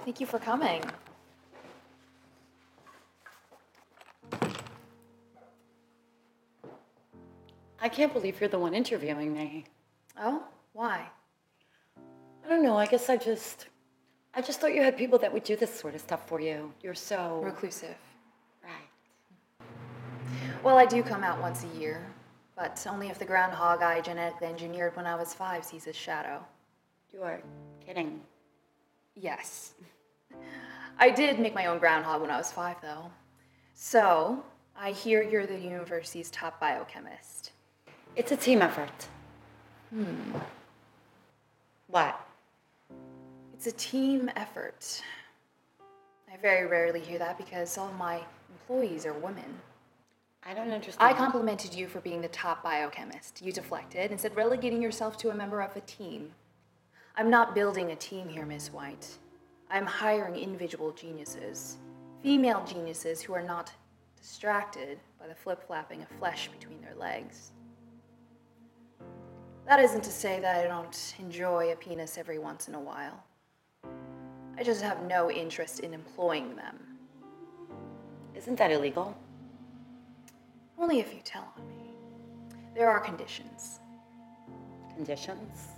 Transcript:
Thank you for coming. I can't believe you're the one interviewing me. Oh? Why? I don't know, I guess I just thought you had people that would do this sort of stuff for you. You're so... Reclusive. Right. Well, I do come out once a year, but only if the groundhog I genetically engineered when I was 5 sees his shadow. You are kidding. Yes. I did make my own groundhog when I was 5, though. So, I hear you're the university's top biochemist. It's a team effort. What? It's a team effort. I very rarely hear that because all my employees are women. I don't understand. I complimented you for being the top biochemist. You deflected and said relegating yourself to a member of a team. I'm not building a team here, Miss White. I'm hiring individual geniuses. Female geniuses who are not distracted by the flip-flapping of flesh between their legs. That isn't to say that I don't enjoy a penis every once in a while. I just have no interest in employing them. Isn't that illegal? Only if you tell on me. There are conditions. Conditions?